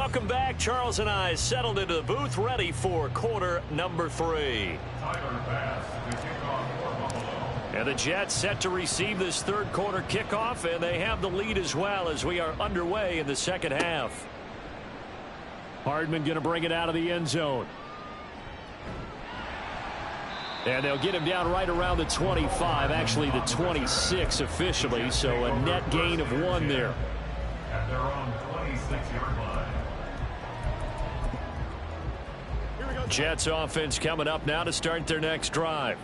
Welcome back. Charles and I settled into the booth, ready for quarter number 3. And the Jets set to receive this third quarter kickoff, and they have the lead as well as we are underway in the second half. Hardman going to bring it out of the end zone. And they'll get him down right around the 25, actually the 26 officially, so a net gain of 1 there. At their own 26-yard line. Jets offense coming up now to start their next drive.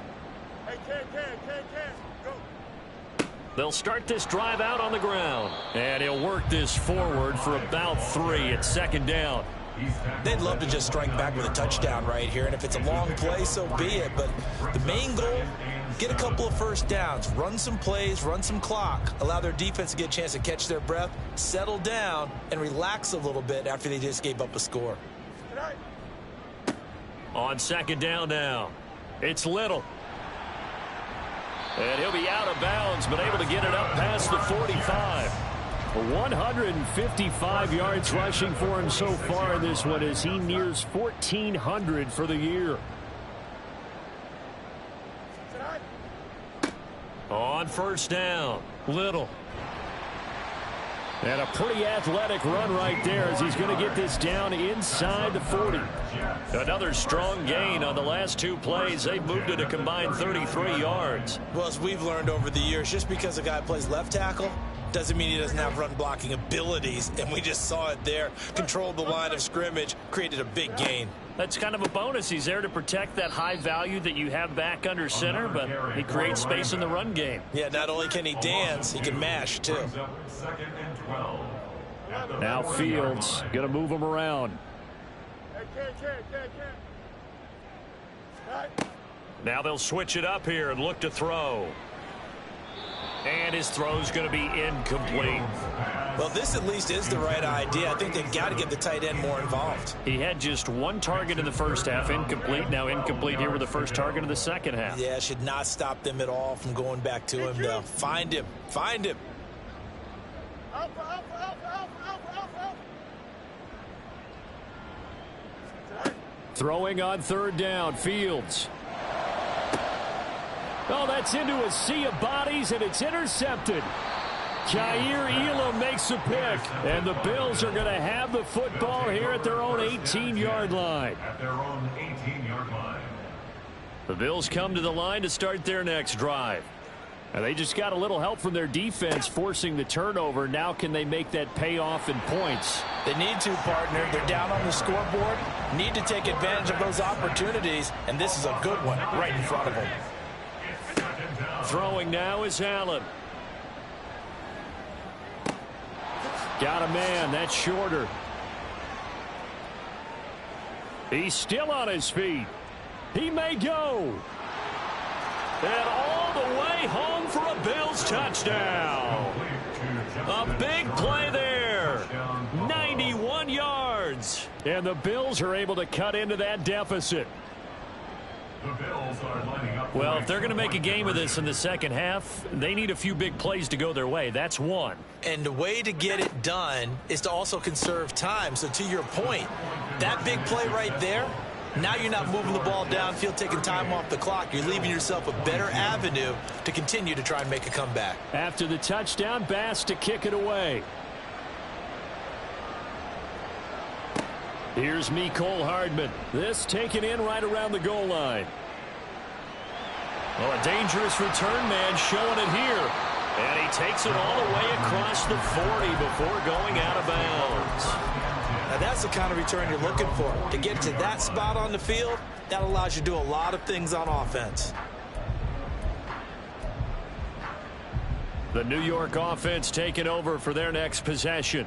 They'll start this drive out on the ground. And he'll work this forward for about 3 at second down. They'd love to just strike back with a touchdown right here, and if it's a long play, so be it. But the main goal, get a couple of first downs, run some plays, run some clock, allow their defense to get a chance to catch their breath, settle down, and relax a little bit after they just gave up a score. On second down now, it's Little. And he'll be out of bounds, but able to get it up past the 45. 155 yards rushing for him so far in this one as he nears 1,400 for the year. On first down, Little. And a pretty athletic run right there as he's going to get this down inside the 40. Another strong gain on the last 2 plays. They've moved it a combined 33 yards. Well, as we've learned over the years, just because a guy plays left tackle doesn't mean he doesn't have run blocking abilities, and we just saw it there. Controlled the line of scrimmage, created a big gain. That's kind of a bonus. He's there to protect that high value that you have back under center, but he creates space in the run game. Yeah, not only can he dance, he can mash too. Now Fields going to move him around. Now they'll switch it up here and look to throw. And his throw's going to be incomplete. Well, this at least is the right idea. I think they've got to get the tight end more involved. He had just 1 target in the first half, incomplete. Now incomplete here with the first target of the second half. Yeah, should not stop them at all from going back to him, though. Find him. Find him. Throwing on third down, Fields. Oh, that's into a sea of bodies, and it's intercepted. Kaiir Elam makes a pick, and the Bills are going to have the football here at their own 18-yard line. The Bills come to the line to start their next drive. And they just got a little help from their defense forcing the turnover. Now can they make that pay off in points? They need to, partner. They're down on the scoreboard. Need to take advantage of those opportunities, and this is a good one right in front of them. Throwing now is Allen. Got a man. That's shorter. He's still on his feet. He may go. And all the way home for a Bills touchdown. A big play there. 91 yards. And the Bills are able to cut into that deficit. Well, if they're going to make a game of this in the second half, they need a few big plays to go their way. That's one. And the way to get it done is to also conserve time. So to your point, that big play right there, now you're not moving the ball downfield, taking time off the clock. You're leaving yourself a better avenue to continue to try and make a comeback. After the touchdown, Bass to kick it away. Here's Mecole Hardman. This taken in right around the goal line. Well, a dangerous return man showing it here. And he takes it all the way across the 40 before going out of bounds. Now that's the kind of return you're looking for. To get to that spot on the field, that allows you to do a lot of things on offense. The New York offense taking over for their next possession.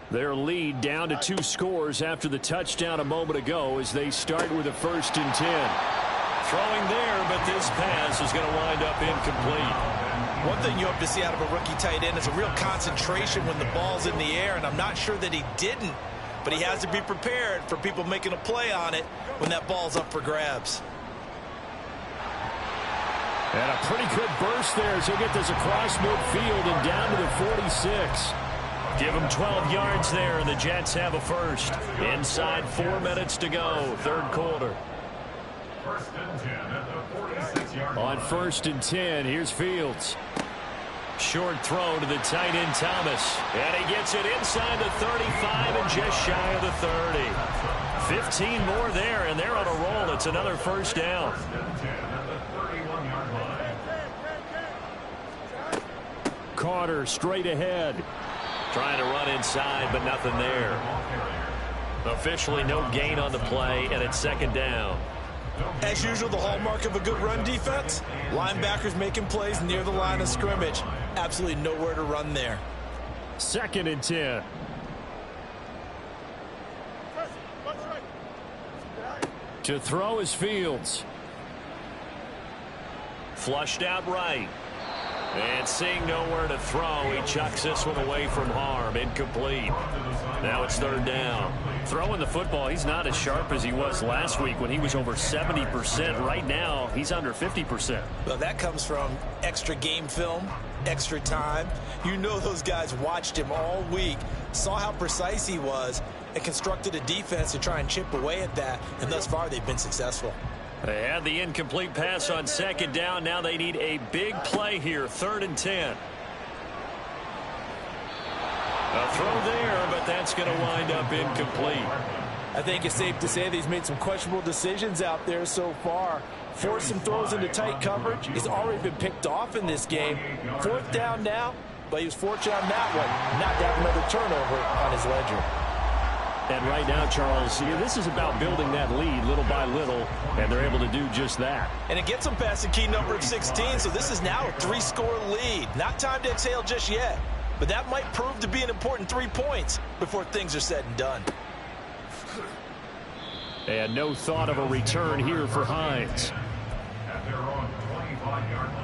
Their lead down to 2 scores after the touchdown a moment ago as they start with a 1st and 10. Throwing there, but this pass is going to wind up incomplete. One thing you hope to see out of a rookie tight end is a real concentration when the ball's in the air, and I'm not sure that he didn't, but he has to be prepared for people making a play on it when that ball's up for grabs. And a pretty good burst there as he'll get this across midfield and down to the 46. Give them 12 yards there, and the Jets have a first. Inside 4 minutes to go, third quarter. First and 10 at the 46-yard line. On first and 10, here's Fields. Short throw to the tight end Thomas. And he gets it inside the 35 and just shy of the 30. 15 more there, and they're on a roll. It's another first down. First and 10 at the 31-yard line. Carter straight ahead. Trying to run inside, but nothing there. Officially no gain on the play, and it's second down. As usual, the hallmark of a good run defense, linebackers making plays near the line of scrimmage. Absolutely nowhere to run there. Second and 10. To throw is Fields. Flushed out right. And seeing nowhere to throw, he chucks this one away from harm. Incomplete. Now it's third down. Throwing the football, he's not as sharp as he was last week when he was over 70%. Right now, he's under 50%. Well, that comes from extra game film, extra time. You know those guys watched him all week, saw how precise he was, and constructed a defense to try and chip away at that. And thus far, they've been successful. They had the incomplete pass on second down. Now they need a big play here, third and 10. A throw there, but that's going to wind up incomplete. I think it's safe to say that he's made some questionable decisions out there so far. Forced some throws into tight coverage. He's already been picked off in this game. Fourth down now, but he was fortunate on that one, not to have another turnover on his ledger. And right now, Charles, this is about building that lead little by little, and they're able to do just that. And it gets them past the key number of 16, so this is now a 3-score lead. Not time to exhale just yet, but that might prove to be an important 3 points before things are said and done. And no thought of a return here for Hines. At their own 25-yard line.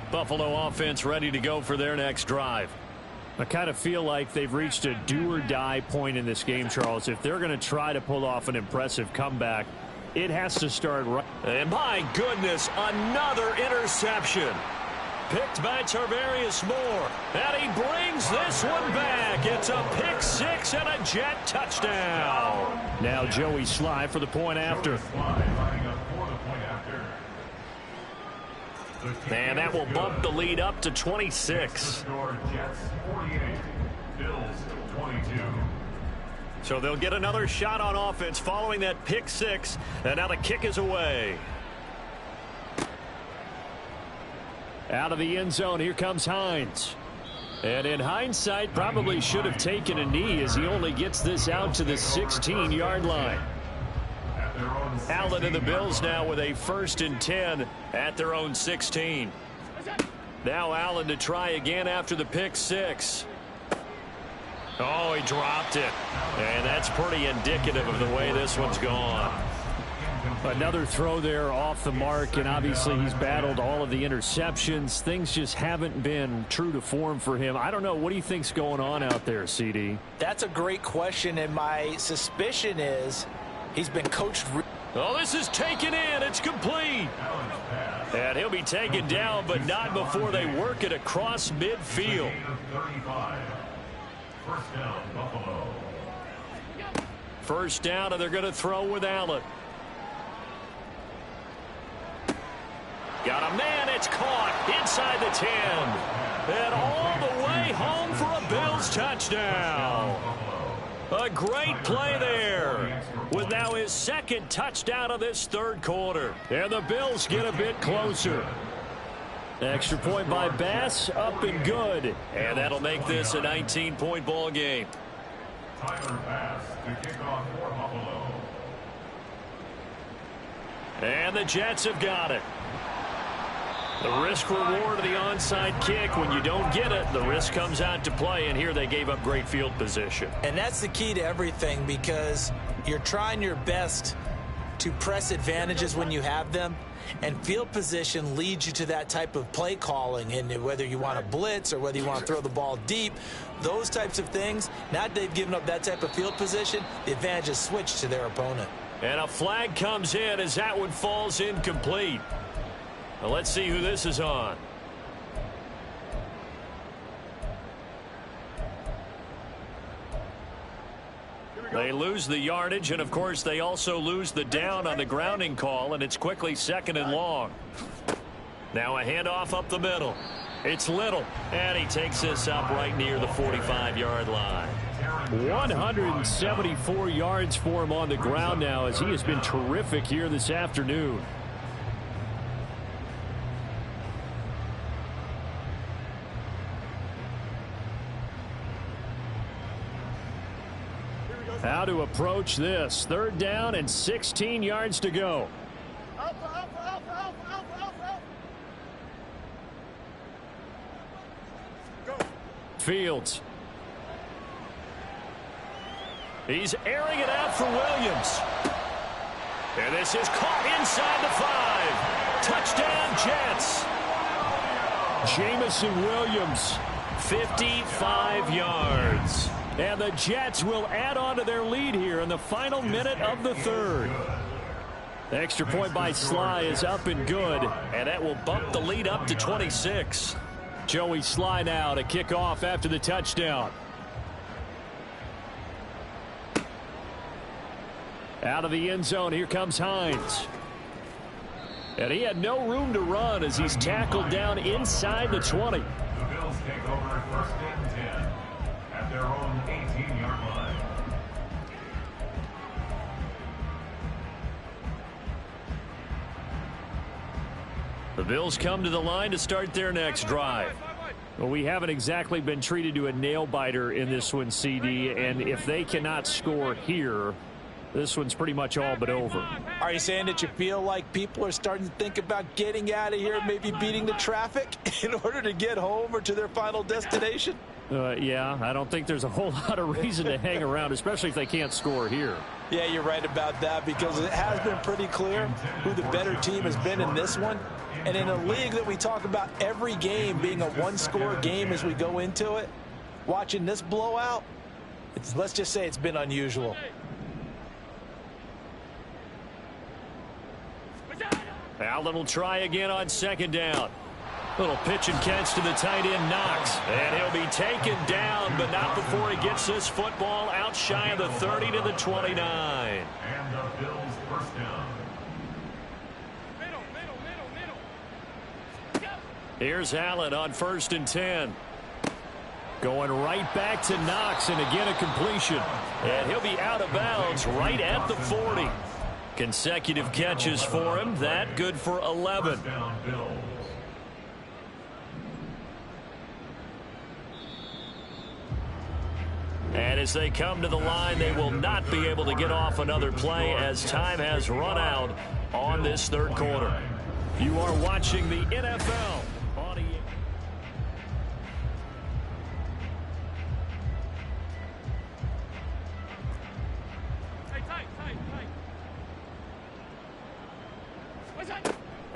Buffalo offense ready to go for their next drive. I kind of feel like they've reached a do-or-die point in this game, Charles. If they're going to try to pull off an impressive comeback, it has to start right. And my goodness, another interception. Picked by Tarvarius Moore. And he brings this one back. It's a pick six and a Jet touchdown. Now Joey Sly for the point after. And that will bump the lead up to 26. So they'll get another shot on offense following that pick six. And now the kick is away. Out of the end zone, here comes Hines. And in hindsight, probably should have taken a knee as he only gets this out to the 16-yard line. Allen and the Bills now with a first and 10 at their own 16. Now Allen to try again after the pick six. Oh, he dropped it. And that's pretty indicative of the way this one's gone. Another throw there off the mark, and obviously he's battled all of the interceptions. Things just haven't been true to form for him. I don't know. What do you think's going on out there, CD? That's a great question, and my suspicion is he's been coached. Oh, this is taken in. It's complete. And he'll be taken down, but not before they work it across midfield. First down, and they're going to throw with Allen. Got a man. It's caught inside the 10. And all the way home for a Bills touchdown. A great play there with now his second touchdown of this third quarter. And the Bills get a bit closer. Extra point by Bass, up and good. And that'll make this a 19-point ball game. Tyler Bass to kick off for Buffalo. And the Jets have got it. The risk reward of the onside kick. When you don't get it, the risk comes out to play, and here they gave up great field position. And that's the key to everything, because you're trying your best to press advantages when you have them, and field position leads you to that type of play calling. And whether you want to blitz or whether you want to throw the ball deep, those types of things, now that they've given up that type of field position, the advantage is switched to their opponent. And a flag comes in as that one falls incomplete. Now let's see who this is on. They lose the yardage, and of course they also lose the down on the grounding call, and it's quickly 2nd and long. Now a handoff up the middle. It's Little, and he takes this up right near the 45-yard line. 174 yards for him on the ground now, as he has been terrific here this afternoon. How to approach this. 3rd down and 16 yards to go. Fields. He's airing it out for Williams. And this is caught inside the 5. Touchdown, Jets. Jameson Williams. 55 yards. And the Jets will add on to their lead here in the final minute of the 3rd. The extra point by Sly is up and good. And that will bump the lead up to 26. Joey Sly now to kick off after the touchdown. Out of the end zone, here comes Hines. And he had no room to run as he's tackled down inside the 20. The Bills take over 1st and 10 at their own 18-yard line. The Bills come to the line to start their next drive. Well, we haven't exactly been treated to a nail-biter in this one, CD, and if they cannot score here, this one's pretty much all but over. Are you saying that you feel like people are starting to think about getting out of here, maybe beating the traffic in order to get home or to their final destination? Yeah, I don't think there's a whole lot of reason to hang around, especially if they can't score here. Yeah, you're right about that, because it has been pretty clear who the better team has been in this one. And in a league that we talk about every game being a one-score game as we go into it, watching this blowout, let's just say it's been unusual. Allen will try again on 2nd down. Little pitch and catch to the tight end, Knox. And he'll be taken down, but not before he gets this football out shy of the 30 to the 29. And the Bills 1st down. Here's Allen on 1st and 10. Going right back to Knox, and again a completion. And he'll be out of bounds right at the 40. Consecutive catches for him. That good for 11. Down Bills. And as they come to the line, they will not be able to get off another play as time has run out on this 3rd quarter. You are watching the NFL on EA.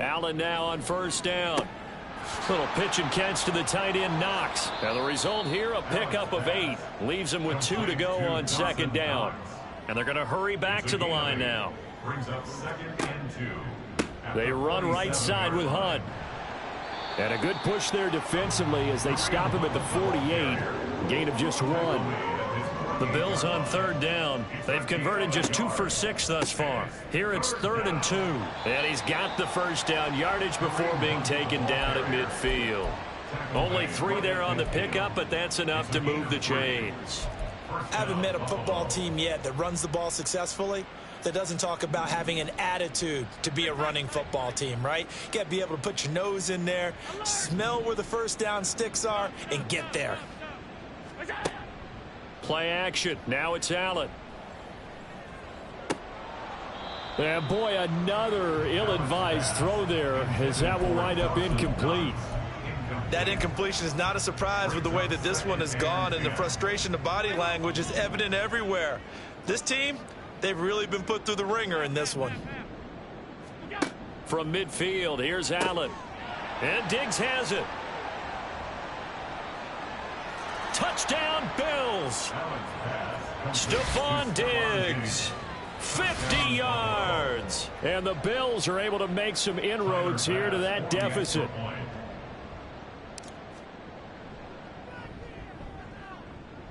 Allen now on 1st down. Little pitch and catch to the tight end, Knox. Now the result here, a pickup of 8. Leaves him with 2 to go on 2nd down. And they're going to hurry back to the line now. Brings up 2nd and 2. They run right side with Hunt. And a good push there defensively as they stop him at the 48. Gain of just 1. The Bills on 3rd down. They've converted just 2 for 6 thus far. Here it's 3rd and 2. And he's got the 1st down yardage before being taken down at midfield. Only 3 there on the pickup, but that's enough to move the chains. I haven't met a football team yet that runs the ball successfully that doesn't talk about having an attitude to be a running football team, right? You got to be able to put your nose in there, smell where the 1st down sticks are, and get there. Play action. Now it's Allen. And boy, another ill-advised throw there as that will wind up incomplete. That incompletion is not a surprise with the way that this one has gone, and the frustration, the body language is evident everywhere. This team, they've really been put through the ringer in this one. From midfield, here's Allen. And Diggs has it. Touchdown, Bills. Stephon Diggs. 50 yards. And the Bills are able to make some inroads here to that deficit.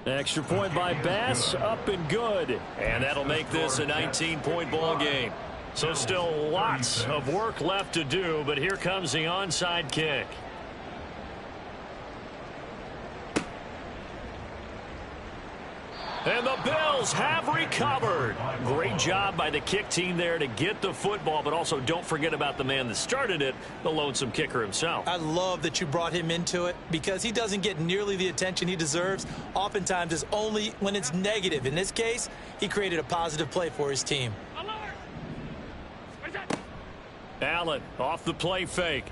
Extra point by Bass, up and good. And that'll make this a 19-point ball game. So still lots of work left to do, but here comes the onside kick. And the Bills have recovered. Great job by the kick team there to get the football, but also don't forget about the man that started it, the lonesome kicker himself. I love that you brought him into it because he doesn't get nearly the attention he deserves. Oftentimes it's only when it's negative. In this case, he created a positive play for his team. Allen off the play fake.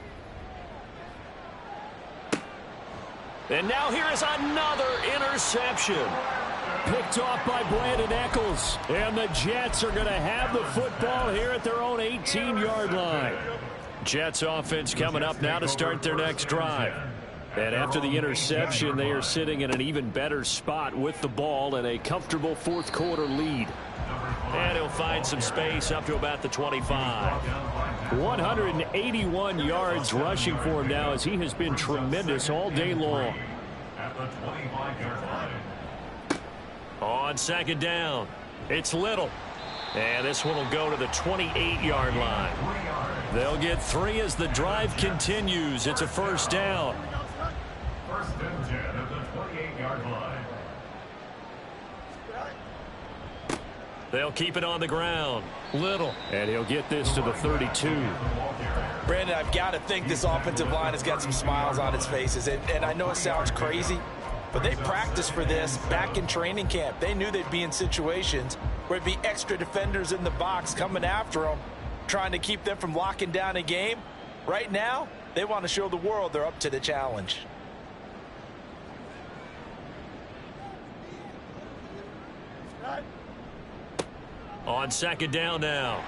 And now here is another interception. Picked off by Brandon Echols. And the Jets are going to have the football here at their own 18-yard line. Jets offense coming up now to start their next drive. And after the interception, they are sitting in an even better spot with the ball and a comfortable fourth quarter lead. And he'll find some space up to about the 25. 181 yards rushing for him now as he has been tremendous all day long. At the 25-yard line. On second down, it's Little. And this one will go to the 28-yard line. They'll get 3 as the drive continues. It's a first down. First and 10 at the 28-yard line. They'll keep it on the ground. Little. And he'll get this to the 32. Brandon, I've got to think this offensive line has got some smiles on its faces. And I know it sounds crazy, but they practiced for this back in training camp. They knew they'd be in situations where it'd be extra defenders in the box coming after them, trying to keep them from locking down a game. Right now, they want to show the world they're up to the challenge. On second down now,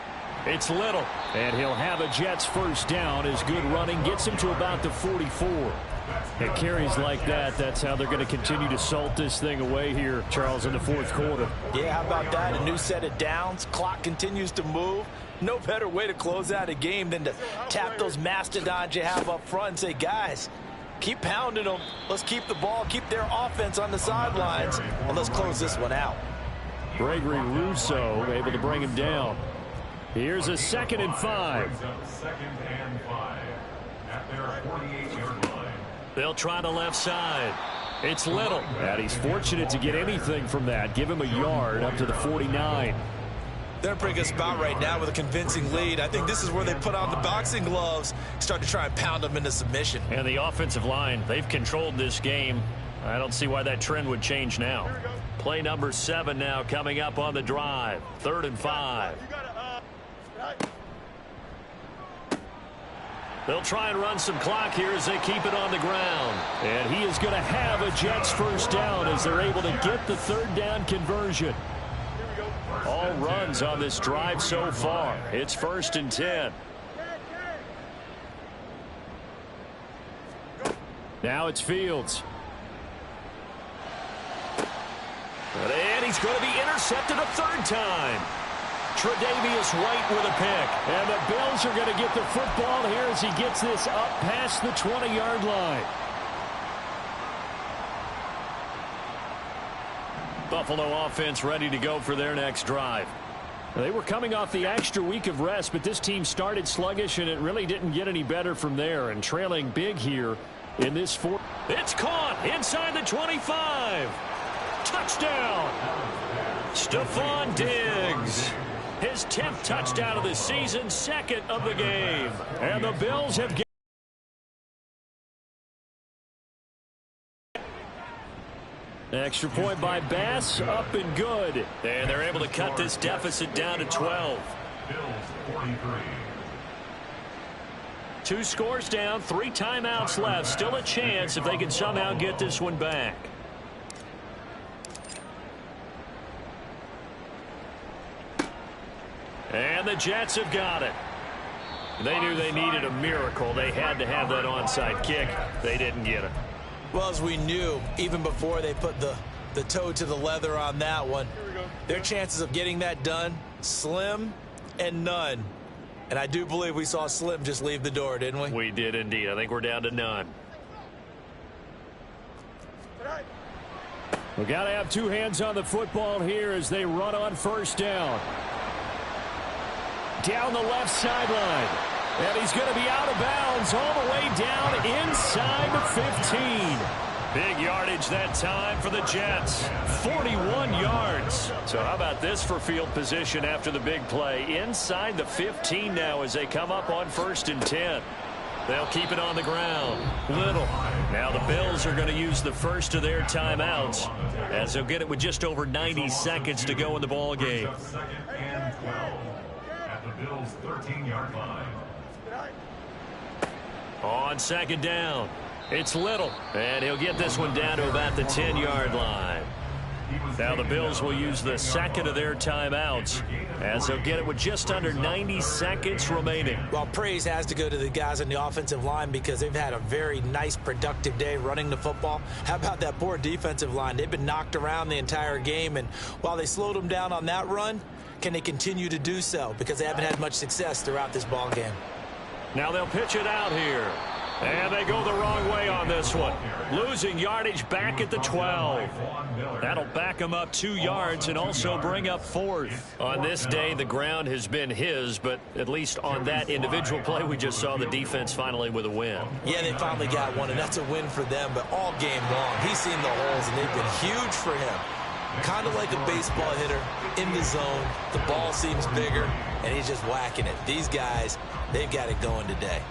it's Little. And he'll have a Jets first down as good running gets him to about the 44. And carries like that, that's how they're going to continue to salt this thing away here, Charles, in the fourth quarter. Yeah, how about that? A new set of downs. Clock continues to move. No better way to close out a game than to tap those mastodons you have up front and say, guys, keep pounding them. Let's keep the ball, keep their offense on the sidelines, and let's close this one out. Gregory Rousseau able to bring him down. Here's a 2nd and 5. Second and 5 at their 48-yard line. They'll try the left side. It's Little. And he's fortunate to get anything from that. Give him a yard up to the 49. They're in a pretty good spot right now with a convincing lead. I think this is where they put on the boxing gloves, start to try and pound them into submission. And the offensive line, they've controlled this game. I don't see why that trend would change now. Play number 7 now coming up on the drive. 3rd and 5. They'll try and run some clock here as they keep it on the ground. And he is going to have a Jets first down as they're able to get the 3rd down conversion. All runs on this drive so far. It's 1st and 10. Now it's Fields. And he's going to be intercepted a 3rd time. Tre'Davious White with a pick. And the Bills are going to get the football here as he gets this up past the 20-yard line. Buffalo offense ready to go for their next drive. They were coming off the extra week of rest, but this team started sluggish, and it really didn't get any better from there. And trailing big here in this fourth. It's caught inside the 25. Touchdown. Stephon Diggs. His 10th touchdown of the season, 2nd of the game. And the Bills have given extra point by Bass, up and good. And they're able to cut this deficit down to 12. Bills 43. 2 scores down, 3 timeouts left. Still a chance if they can somehow get this one back. And the Jets have got it. They knew they needed a miracle. They had to have that onside kick. They didn't get it. Well, as we knew, even before they put the toe to the leather on that one, their chances of getting that done Slim and none. And I do believe we saw Slim just leave the door, didn't we? We did indeed. I think we're down to none. We got to have two hands on the football here as they run on first down. Down the left sideline. And he's going to be out of bounds all the way down inside the 15. Big yardage that time for the Jets. 41 yards. So how about this for field position after the big play? Inside the 15 now as they come up on 1st and 10. They'll keep it on the ground. Little. Now the Bills are going to use the first of their timeouts as they'll get it with just over 90 seconds to go in the ball game. 2nd and 12 at the Bills' 13-yard line. On 2nd down, it's Little, and he'll get this one down to about the 10-yard line. Now the Bills will use the second of their timeouts as they'll get it with just under 90 seconds remaining. Well, praise has to go to the guys on the offensive line because they've had a very nice, productive day running the football. How about that poor defensive line? They've been knocked around the entire game, and while they slowed them down on that run, can they continue to do so? Because they haven't had much success throughout this ball game. Now they'll pitch it out here. And they go the wrong way on this one. Losing yardage back at the 12. That'll back them up 2 yards and also bring up 4th. On this day, the ground has been his, but at least on that individual play, we just saw the defense finally with a win. Yeah, they finally got one, and that's a win for them. But all game long, he's seen the holes, and they've been huge for him. Kind of like a baseball hitter in the zone. The ball seems bigger, and he's just whacking it. These guys, they've got it going today.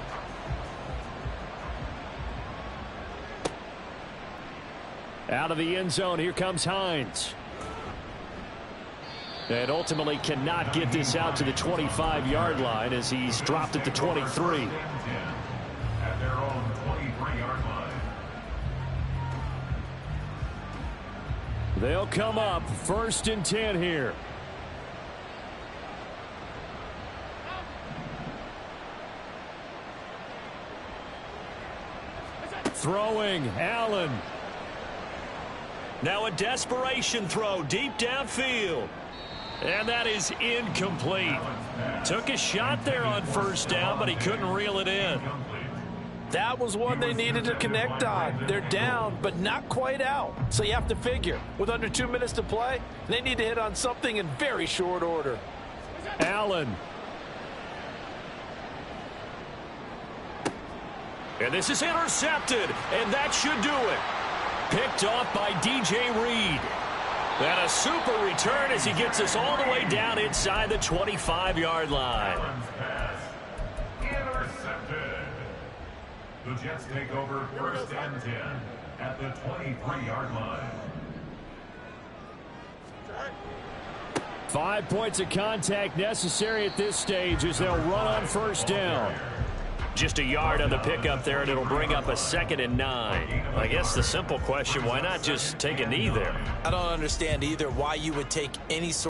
Out of the end zone, here comes Hines. And ultimately cannot get this out to the 25-yard line as he's dropped at the 23. At their own 23-yard line. They'll come up 1st and 10 here. Throwing, Allen. Now a desperation throw deep downfield. And that is incomplete. Took a shot there on 1st down, but he couldn't reel it in. That was one they needed to connect on. They're down, but not quite out. So you have to figure, with under 2 minutes to play, they need to hit on something in very short order. Allen. And this is intercepted, and that should do it. Picked off by DJ Reed. And a super return as he gets us all the way down inside the 25-yard line. Intercepted. The Jets take over 1st and 10 at the 23-yard line. 5 points of contact necessary at this stage as they'll run on 1st down. Just a yard on the pickup there, and it'll bring up a 2nd and 9. I guess the simple question, why not just take a knee there? I don't understand either why you would take any sort